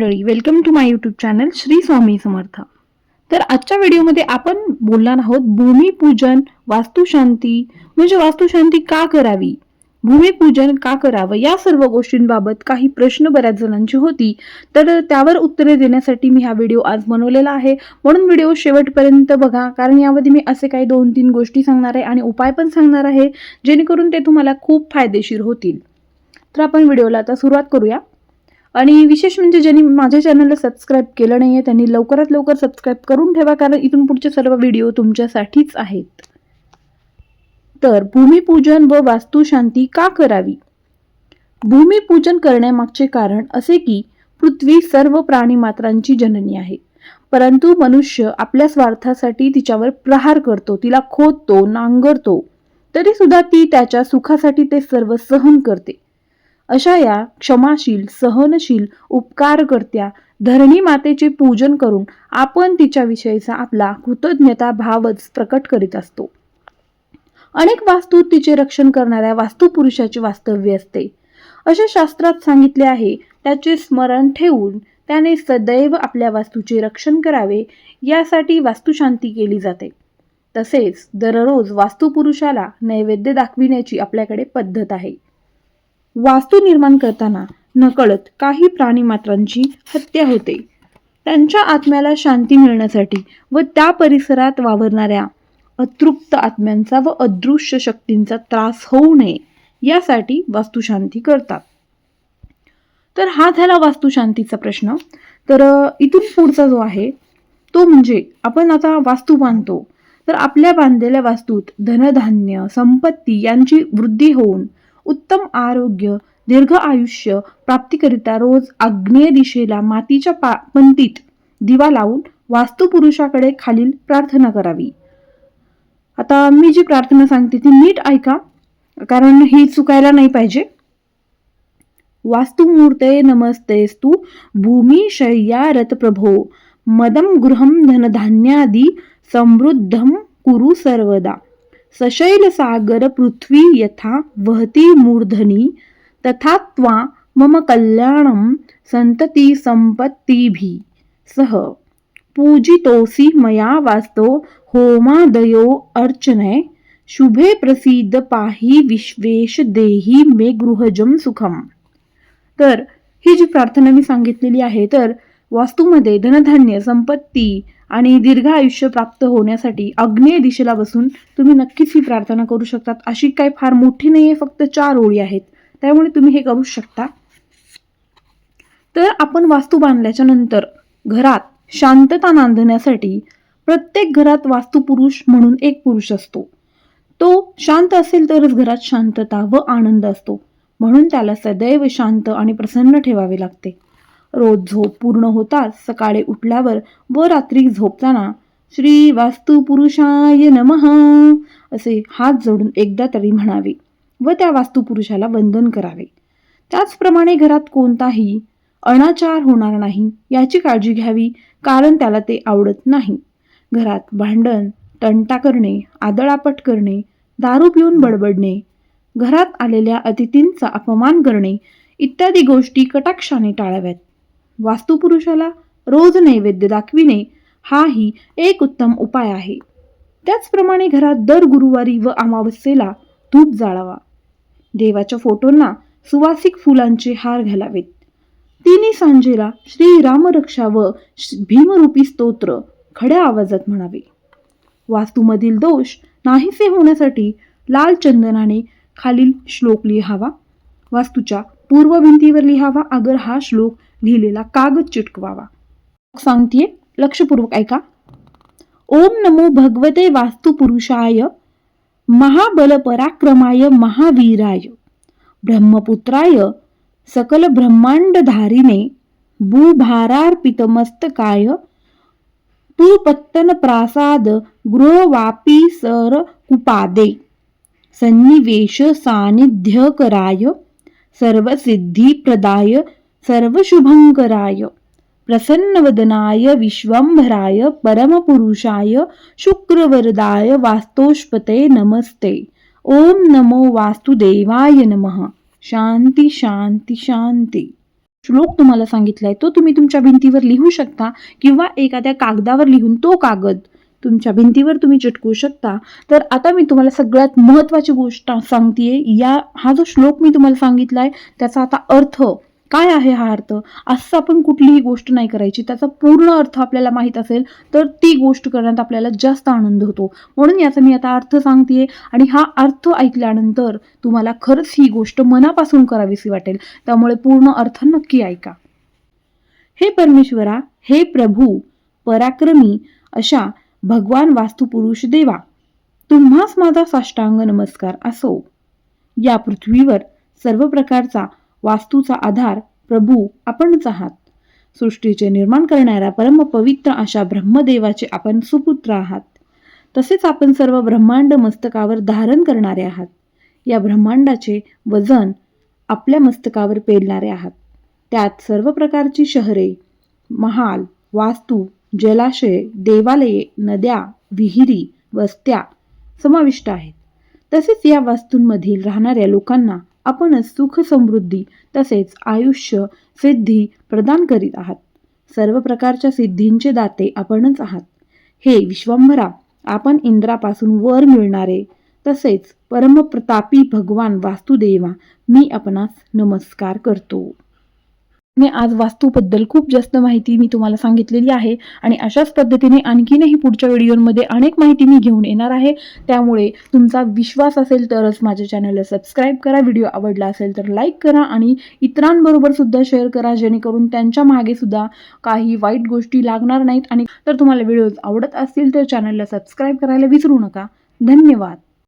मंडळी, welcome to my YouTube channel Shri Swami Samarth. तर आजच्या व्हिडिओमध्ये आपण बोलणार आहोत भूमिपूजन, वास्तुशांती म्हणजे वास्तुशांती का करावी, भूमिपूजन का करावं, या सर्व गोष्टींबाबत काही प्रश्न बऱ्याच जणांची होती. तर त्यावर उत्तरे देण्यासाठी मी हा व्हिडिओ आज बनवलेला आहे. म्हणून व्हिडिओ शेवटपर्यंत बघा, कारण यामध्ये मी असे काही 2-3 गोष्टी सांगणार आहे आणि उपाय पण सांगणार आहे, जेणेकरून ते तुम्हाला खूप फायदेशीर होतील. तर आपण व्हिडिओला आता सुरुवात करूया. आणि विशेष म्हणजे ज्यांनी माझ्या चॅनलला सबस्क्राईब केलं नाही आहे त्यांनी लवकरात लवकर सबस्क्राईब करून ठेवा, कारण इथून पुढचे सर्व व्हिडिओ तुमच्यासाठीच आहेत. तर भूमिपूजन व वास्तुशांती का करावी? भूमिपूजन करण्यामागचे कारण असे की पृथ्वी सर्व प्राणीमात्रांची जननी आहे, परंतु मनुष्य आपल्या स्वार्थासाठी तिच्यावर प्रहार करतो, तिला खोदतो, नांगरतो. तरी सुद्धा ती त्याच्या सुखासाठी ते सर्व सहन करते. अशा या क्षमाशील, सहनशील, उपकारकर्त्या धरणी मातेचे पूजन करून आपण तिच्याविषयीचा आपला कृतज्ञता भावच प्रकट करीत असतो. अनेक वास्तूत तिचे रक्षण करणाऱ्या वास्तुपुरुषाचे वास्तव्य असते, असे शास्त्रात सांगितले आहे. त्याचे स्मरण ठेवून त्याने सदैव आपल्या वास्तूचे रक्षण करावे, यासाठी वास्तुशांती केली जाते. तसेच दररोज वास्तुपुरुषाला नैवेद्य दाखविण्याची आपल्याकडे पद्धत आहे. वास्तू निर्माण करताना नकळत काही प्राणीमात्रांची हत्या होते. त्यांच्या आत्म्याला शांती मिळण्यासाठी व त्या परिसरात वावरणाऱ्या अतृप्त आत्म्यांचा व अदृश्य शक्तींचा त्रास होऊ नये, यासाठी वास्तुशांती करतात. तर हा झाला वास्तुशांतीचा प्रश्न. तर इथून पुढचा जो आहे तो म्हणजे आपण आता वास्तू बांधतो, तर आपल्या बांधलेल्या वास्तूत धनधान्य, संपत्ती यांची वृद्धी होऊन उत्तम आरोग्य, दीर्घ आयुष्य प्राप्तीकरिता रोज आग्नेय दिशेला मातीच्या पंतीत दिवा लावून वास्तुपुरुषाकडे खालील प्रार्थना करावी. आता मी जी प्रार्थना सांगते ती नीट ऐका, कारण ही चुकायला नाही पाहिजे. वास्तुमूर्ते नमस्तेस्तु भूमी शय्यारत प्रभो मदम गृहम धनधान्यादि समृद्धम कुरु सर्वदा सशैल सागर पृथ्वी यथा वहती मूर्धनी तथा त्वा मम कल्याणम संतती संपत्तिभी सह पूजितोसी मया वास्तो होमादयो अर्चने शुभे प्रसिद्ध पाही विश्वेश देही मे गृहजम सुखम. तर ही जी प्रार्थना मी सांगितलेली आहे, तर वास्तूमध्ये धनधान्य, संपत्ती आणि दीर्घ आयुष्य प्राप्त होण्यासाठी आग्नेय दिशेला बसून तुम्ही नक्कीच ही प्रार्थना करू शकतात. अशी काही फार मोठी नाहीये, फक्त 4 ओळी आहेत, त्यामुळे तुम्ही हे करू शकता. तर आपण वास्तू बांधल्याच्या नंतर घरात शांतता नांदण्यासाठी प्रत्येक घरात वास्तुपुरुष म्हणून एक पुरुष असतो. तो शांत असेल तरच घरात शांतता व आनंद असतो, म्हणून त्याला सदैव शांत आणि प्रसन्न ठेवावे लागते. रोज झोप पूर्ण होताच सकाळी उठल्यावर व रात्री झोपताना श्री वास्तुपुरुषाय नमः असे हात जोडून एकदा तरी म्हणावे व त्या वास्तुपुरुषाला वंदन करावे. त्याचप्रमाणे घरात कोणताही अनाचार होणार नाही याची काळजी घ्यावी, कारण त्याला ते आवडत नाही. घरात भांडण, तंटा करणे, आदळापट करणे, दारू पिऊन बडबडणे, घरात आलेल्या अतिथींचा अपमान करणे इत्यादी गोष्टी कटाक्षाने टाळाव्यात. वास्तुपुरुषाला रोज नैवेद्य दाखविणे हाही एक उत्तम उपाय आहे. त्याचप्रमाणे घरात दर गुरुवारी व अमावस्येला धूप जाळावा. देवाच्या फोटोंना सुवासिक फुलांचे हार घालावेत. तिन्ही सांजेला श्री रामरक्षा व भीमरूपी स्तोत्र खड्या आवाजात म्हणावे. वास्तूमधील दोष नाहीसे होण्यासाठी लाल चंदनाने खालील श्लोक लिहावा. वास्तूच्या पूर्व भिंतीवर लिहावा, अगर हा श्लोक लिहिलेला कागद चिटकवावा. सांगतेय, लक्षपूर्वक ऐका. ओम नमो भगवते वास्तुपुरुषाय महाबल पराक्रमाय महावीराय ब्रह्मपुत्राय सकल ब्रह्मांडधारिणे भूभारार्पितमस्तकाय पुपत्तन प्रासाद गृहवापी सर कुपादे सन्निवेश सानिध्यकराय सर्वसिद्धिप्रदाय सर्वशुभंकराय प्रसन्नवदनाय विश्वंभराय परमपुरुषाय शुक्रवरदाय वास्तोष्पते नमस्ते. ओम नमो वास्तुदेवाय नमः. शांती शांती शांती. श्लोक तुम्हाला सांगितलाय तो तुम्ही तुमच्या भिंतीवर लिहू शकता किंवा एखाद्या कागदावर लिहून तो कागद तुमच्या भिंतीवर तुम्ही चिटकवू शकता. तर आता मी तुम्हाला सगळ्यात महत्त्वाची गोष्ट सांगतेय. हा जो श्लोक मी तुम्हाला सांगितलाय त्याचा आता अर्थ काय आहे. हा अर्थ असं आपण कुठलीही गोष्ट नाही करायची, त्याचा पूर्ण अर्थ आपल्याला माहीत असेल तर ती गोष्ट करण्यात आपल्याला जास्त आनंद होतो. म्हणून याचा मी आता अर्थ सांगतेय आणि हा अर्थ ऐकल्यानंतर तुम्हाला खरंच ही गोष्ट मनापासून करावीशी वाटेल. त्यामुळे पूर्ण अर्थ नक्की ऐका. हे परमेश्वरा, हे प्रभू पराक्रमी अशा भगवान वास्तुपुरुष देवा, तुम्हास माझा साष्टांग नमस्कार असो. या पृथ्वीवर सर्व प्रकारचा वास्तूचा आधार प्रभू आपणच आहात. सृष्टीचे निर्माण करणाऱ्या परम पवित्र अशा ब्रह्मदेवाचे आपण सुपुत्र आहात. तसेच आपण सर्व ब्रह्मांड मस्तकावर धारण करणारे आहात. या ब्रह्मांडाचे वजन आपल्या मस्तकावर पेलणारे आहात. त्यात सर्व प्रकारची शहरे, महाल, वास्तू, जलाशये, देवालये, नद्या, विहिरी, वस्त्या समाविष्ट आहेत. तसेच या वास्तूंमधील राहणाऱ्या लोकांना आपणच सुख समृद्धी तसेच आयुष्य सिद्धी प्रदान करीत आहात. सर्व प्रकारच्या सिद्धींचे दाते आपणच आहात. हे विश्वंभरा, आपण इंद्रापासून वर मिळणारे तसेच परमप्रतापी भगवान वास्तुदेवा, मी आपणास नमस्कार करतो. आज वास्तूबद्दल खूप जास्त माहिती मी तुम्हाला सांगितलेली आहे आणि अशाच पद्धतीने आणखीनही पुढच्या व्हिडिओमध्ये अनेक माहिती मी घेऊन येणार आहे. त्यामुळे तुमचा विश्वास असेल तरच माझ्या चॅनलला सबस्क्राईब करा. व्हिडिओ आवडला असेल तर लाईक करा आणि इतरांबरोबर सुद्धा शेअर करा, जेणेकरून त्यांच्या मागे सुद्धा काही वाईट गोष्टी लागणार नाहीत. आणि तर तुम्हाला व्हिडिओज आवडत असतील तर चॅनलला सबस्क्राईब करायला विसरू नका. धन्यवाद.